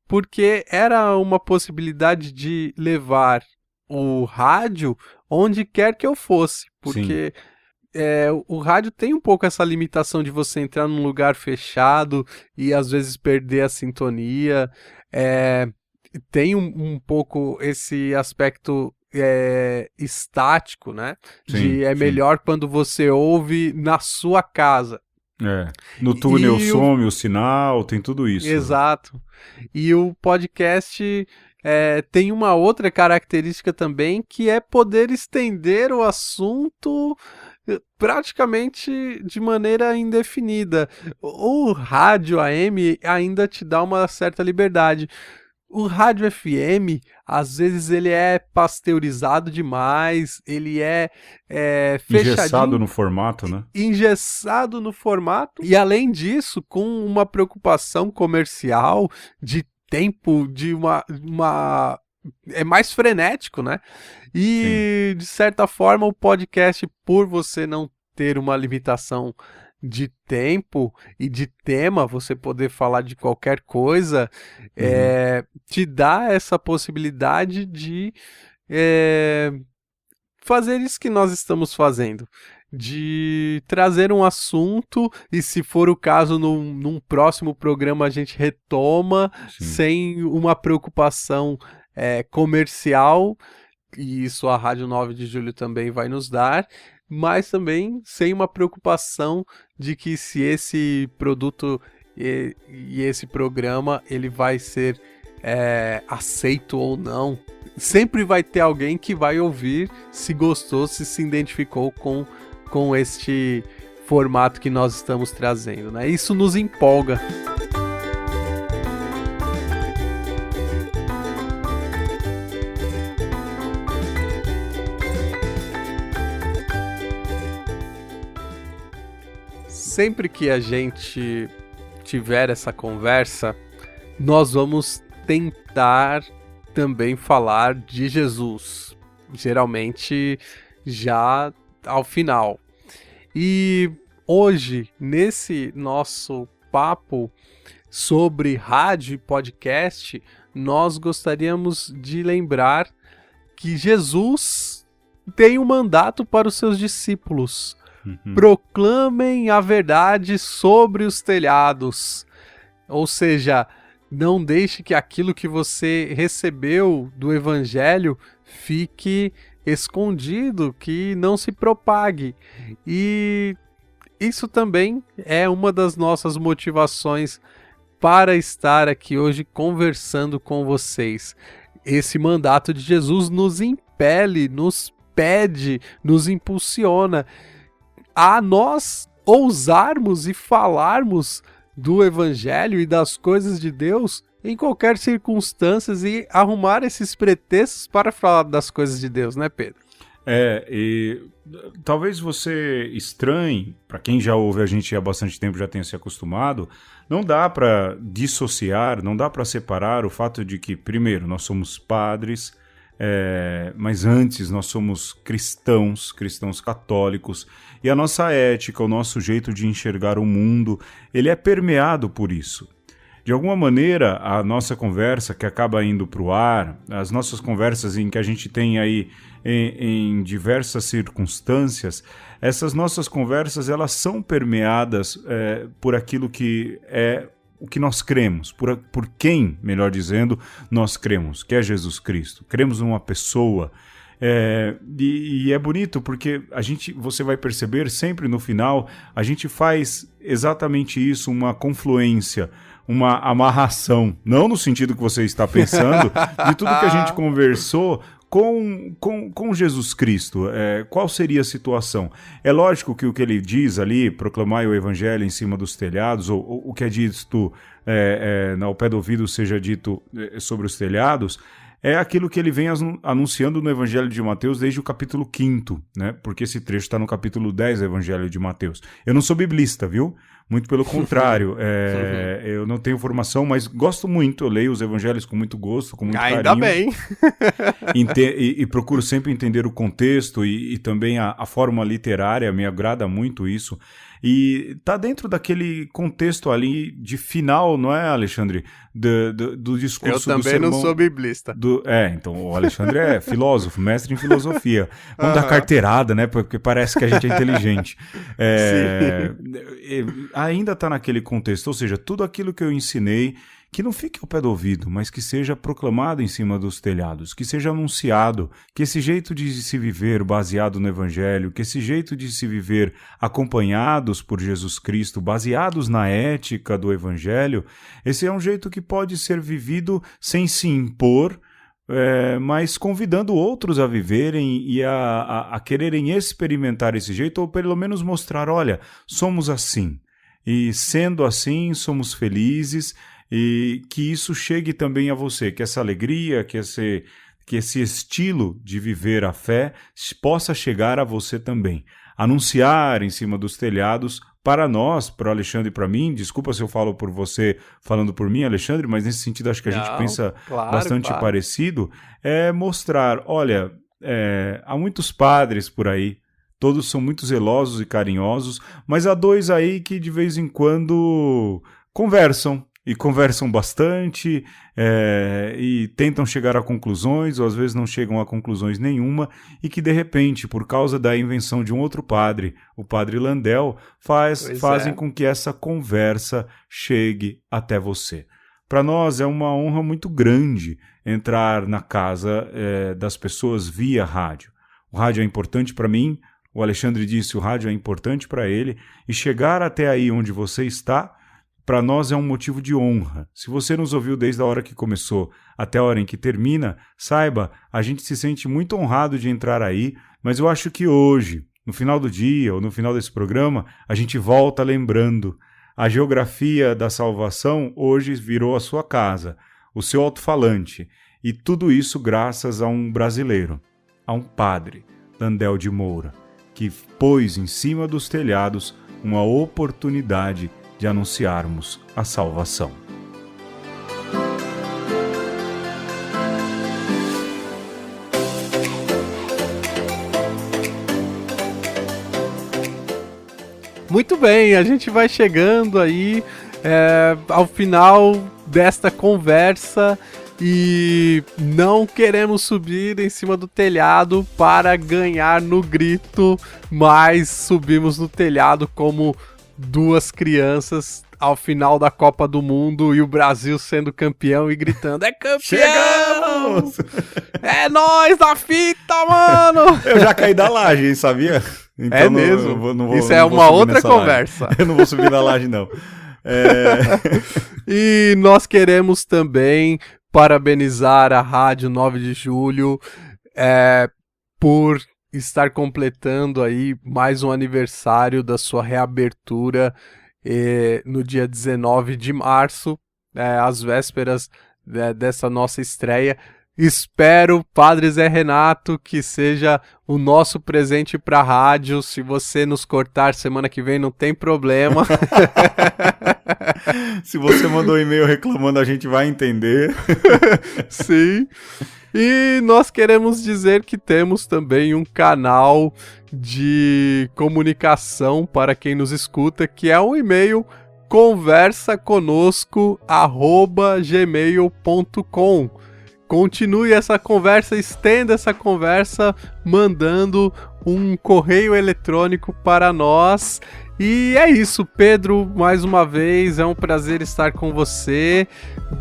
porque era uma possibilidade de levar o rádio onde quer que eu fosse, porque o rádio tem um pouco essa limitação de você entrar num lugar fechado e às vezes perder a sintonia, tem um pouco esse aspecto estático, né? Sim, melhor quando você ouve na sua casa. No túnel some o sinal, tem tudo isso. Exato. E o podcast tem uma outra característica também, que é poder estender o assunto praticamente de maneira indefinida. O rádio AM ainda te dá uma certa liberdade. O rádio FM, às vezes, ele é pasteurizado demais, ele é engessado no formato, né? Engessado no formato, e além disso, com uma preocupação comercial de tempo, de uma é mais frenético, né? E, de certa forma, o podcast, por você não ter uma limitação de tempo e de tema, você poder falar de qualquer coisa, te dá essa possibilidade de fazer isso que nós estamos fazendo, de trazer um assunto e, se for o caso, num próximo programa a gente retoma sem uma preocupação comercial, e isso a Rádio 9 de Julho também vai nos dar, mas também sem uma preocupação de que se esse produto e esse programa ele vai ser aceito ou não. Sempre vai ter alguém que vai ouvir, se gostou, se identificou com este formato que nós estamos trazendo, né? Isso nos empolga. Sempre que a gente tiver essa conversa, nós vamos tentar também falar de Jesus, geralmente já ao final. E hoje, nesse nosso papo sobre rádio e podcast, nós gostaríamos de lembrar que Jesus tem um mandato para os seus discípulos. Proclamem a verdade sobre os telhados. Ou seja, não deixe que aquilo que você recebeu do Evangelho fique escondido, que não se propague. E isso também é uma das nossas motivações para estar aqui hoje conversando com vocês. Esse mandato de Jesus nos impele, nos pede, nos impulsiona a nós ousarmos e falarmos do Evangelho e das coisas de Deus em qualquer circunstância e arrumar esses pretextos para falar das coisas de Deus, né, Pedro? E talvez você estranhe, para quem já ouve a gente há bastante tempo, já tenha se acostumado, não dá para dissociar, não dá para separar o fato de que, primeiro, nós somos padres, mas antes nós somos cristãos católicos, e a nossa ética, o nosso jeito de enxergar o mundo, ele é permeado por isso. De alguma maneira, a nossa conversa que acaba indo para o ar, as nossas conversas em que a gente tem aí em diversas circunstâncias, essas nossas conversas elas são permeadas por aquilo que é o que nós cremos, por quem, melhor dizendo, nós cremos, que é Jesus Cristo. Cremos numa pessoa. E é bonito porque você vai perceber sempre no final, a gente faz exatamente isso, uma confluência, uma amarração, não no sentido que você está pensando, de tudo que a gente conversou com Jesus Cristo. Qual seria a situação? É lógico que o que ele diz ali, proclamar o evangelho em cima dos telhados, ou o que é dito ao pé do ouvido seja dito sobre os telhados, é aquilo que ele vem anunciando no Evangelho de Mateus desde o capítulo 5º, né? Porque esse trecho está no capítulo 10 do Evangelho de Mateus. Eu não sou biblista, viu? Muito pelo contrário. Eu não tenho formação, mas gosto muito, eu leio os evangelhos com muito gosto, com muito carinho. Ainda bem! E procuro sempre entender o contexto e também a forma literária, me agrada muito isso. E tá dentro daquele contexto ali de final, não é, Alexandre? Do discurso do sermão. Eu também não sou biblista. Então o Alexandre é filósofo, mestre em filosofia. Vamos dar carteirada, né? Porque parece que a gente é inteligente. Ainda tá naquele contexto, ou seja, tudo aquilo que eu ensinei, que não fique ao pé do ouvido, mas que seja proclamado em cima dos telhados, que seja anunciado, que esse jeito de se viver baseado no Evangelho, que esse jeito de se viver acompanhados por Jesus Cristo, baseados na ética do Evangelho, esse é um jeito que pode ser vivido sem se impor, mas convidando outros a viverem e a quererem experimentar esse jeito, ou pelo menos mostrar, olha, somos assim, e sendo assim, somos felizes, e que isso chegue também a você, que essa alegria, que esse estilo de viver a fé possa chegar a você também. Anunciar em cima dos telhados, para nós, para o Alexandre e para mim, desculpa se eu falo por você falando por mim, Alexandre, mas nesse sentido acho que a gente pensa bastante parecido, é mostrar, olha, há muitos padres por aí, todos são muito zelosos e carinhosos, mas há dois aí que de vez em quando conversam bastante, e tentam chegar a conclusões, ou às vezes não chegam a conclusões nenhuma, e que de repente, por causa da invenção de um outro padre, o padre Landel, fazem com que essa conversa chegue até você. Para nós é uma honra muito grande entrar na casa das pessoas via rádio. O rádio é importante para mim, o Alexandre disse, o rádio é importante para ele, e chegar até aí onde você está, para nós é um motivo de honra. Se você nos ouviu desde a hora que começou até a hora em que termina, saiba, a gente se sente muito honrado de entrar aí, mas eu acho que hoje, no final do dia ou no final desse programa, a gente volta lembrando. A geografia da salvação hoje virou a sua casa, o seu alto-falante, e tudo isso graças a um brasileiro, a um padre, Landel de Moura, que pôs em cima dos telhados uma oportunidade de anunciarmos a salvação. Muito bem, a gente vai chegando aí ao final desta conversa e não queremos subir em cima do telhado para ganhar no grito, mas subimos no telhado como duas crianças ao final da Copa do Mundo e o Brasil sendo campeão e gritando: é campeão! Chegamos! É nóis da fita, mano! Eu já caí da laje, hein, sabia? Então é mesmo? Não vou, isso é uma outra conversa. Laje. Eu não vou subir na laje, não. E nós queremos também parabenizar a Rádio 9 de Julho por estar completando aí mais um aniversário da sua reabertura no dia 19 de março, às vésperas dessa nossa estreia. Espero, Padre Zé Renato, que seja o nosso presente para a rádio. Se você nos cortar semana que vem, não tem problema. Se você mandou um e-mail reclamando, a gente vai entender. Sim. E nós queremos dizer que temos também um canal de comunicação para quem nos escuta, que é o e-mail conversaconosco@gmail.com. Continue essa conversa, estenda essa conversa mandando um correio eletrônico para nós. E é isso, Pedro, mais uma vez, é um prazer estar com você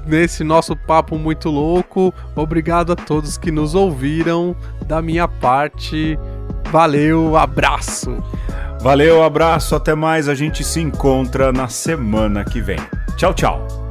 nesse nosso papo muito louco. Obrigado a todos que nos ouviram. Da minha parte, valeu, abraço. Valeu, abraço, até mais, a gente se encontra na semana que vem. Tchau, tchau.